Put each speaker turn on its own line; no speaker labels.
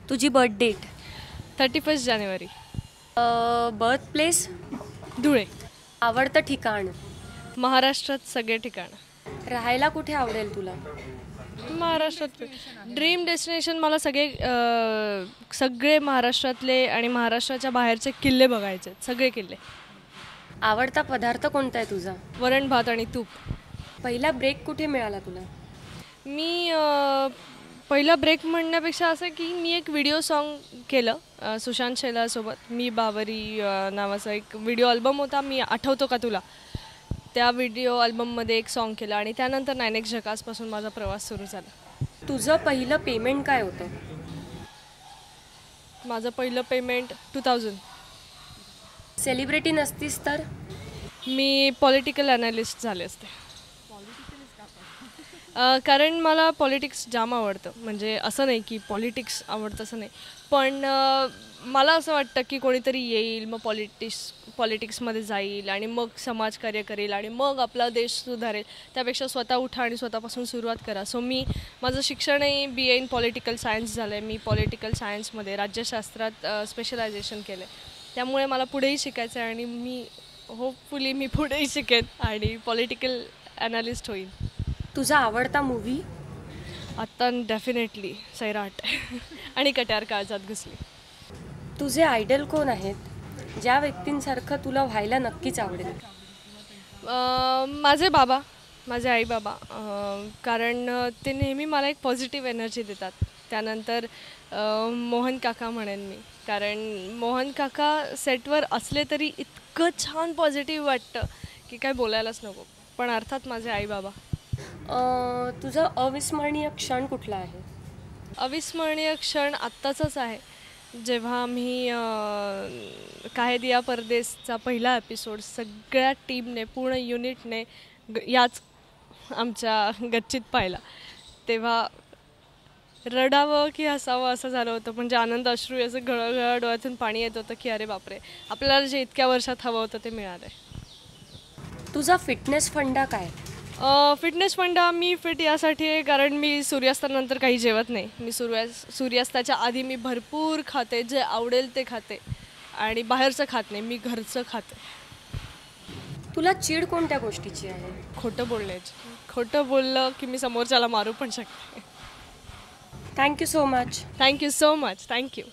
तुझी birth date?
31 जानेवारी.
Birth place?
Dhule.
आवडतं ठिकाण?
महाराष्ट्रात सगळे ठिकाण.
राहायला कुठे आवडेल तुला?
महाराष्ट्रात ड्रीम डेस्टिनेशन मला सगळे महाराष्ट्रातले आणि महाराष्ट्राच्या बाहेरचे किल्ले बघायचे, सगळे किल्ले.
आवडता पदार्थ कोणता आहे तुझा?
वरण भात आणि तूप.
पहिला ब्रेक कुठे मिळाला तुला?
मी पहिला ब्रेक म्हणण्यापेक्षा असं की मी एक व्हिडिओ सॉन्ग केलं सुशांत शेलारसोबत. मी बावरी नावाचा एक व्हिडिओ अल्बम होता, मी आठवतो का तुला, त्या व्हिडिओ अल्बममध्ये एक सॉन्ग केलं आणि त्यानंतर 9X झकासपासून माझा प्रवास सुरू झाला.
तुझं पहिलं पेमेंट काय होतं?
माझं पहिलं पेमेंट 2000.
सेलिब्रिटी नसतीस तर?
मी पॉलिटिकल ॲनालिस्ट झाले असते. कारण मला पॉलिटिक्स जाम आवडतं. म्हणजे असं नाही की पॉलिटिक्स आवडतं असं नाही, पण मला असं वाटतं की कोणीतरी येईल, मग पॉलिटिक्समध्ये जाईल आणि मग समाजकार्य करेल आणि मग आपला देश सुधारेल. त्यापेक्षा स्वतः उठा आणि स्वतःपासून सुरुवात करा. सो माझं शिक्षणही BA इन पॉलिटिकल सायन्स झालं आहे. मी पॉलिटिकल सायन्समध्ये राज्यशास्त्रात स्पेशलायझेशन केलं आहे. त्यामुळे मला पुढेही शिकायचं आहे आणि होपफुली मी पुढेही शिकेन आणि पॉलिटिकल ॲनालिस्ट होईन.
तुझा आवडता मूव्ही?
आत्ता डेफिनेटली सैराट आणि कट्यार काळजात घुसली.
तुझे आयडल कोण आहेत, ज्या व्यक्तींसारखं तुला व्हायला नक्कीच आवडेल?
माझे बाबा, माझे आई बाबा. कारण ते नेहमी मला एक पॉझिटिव्ह एनर्जी देतात. त्यानंतर मोहन काका म्हणेन मी, कारण मोहन काका सेटवर असले तरी इतकं छान पॉझिटिव्ह वाटतं की काय बोलायलाच नको. पण अर्थात माझे आई बाबा.
तुझा अविस्मरणीय क्षण कुठला आहे?
अविस्मरणीय क्षण आत्ताचाच आहे, जेव्हा आम्ही काहे दिया परदेसचा पहिला एपिसोड सगळ्या टीमने, पूर्ण युनिटने याच आमच्या गच्चीत पाहिला. तेव्हा रडावं की हसावं असं झालं होतं. म्हणजे आनंद अश्रू असं घळघळ डोळ्यातून पाणी येत होतं की अरे बापरे, आपल्याला जे इतक्या वर्षात हवं होतं ते मिळालं आहे.
तुझा फिटनेस फंडा काय?
फिटनेस फंडा मी फिट यासाठी आहे कारण मी सूर्यास्तानंतर काही जेवत नाही. मी सूर्यास्ताच्या आधी मी भरपूर खाते, जे आवडेल ते खाते आणि बाहेरचं खात नाही, मी घरचं खाते.
तुला चीड कोणत्या गोष्टीची आहे?
खोटं बोलण्याची. खोटं बोललं की मी समोरच्याला मारू पण शकते.
Thank you so much.
Thank you so much. Thank you.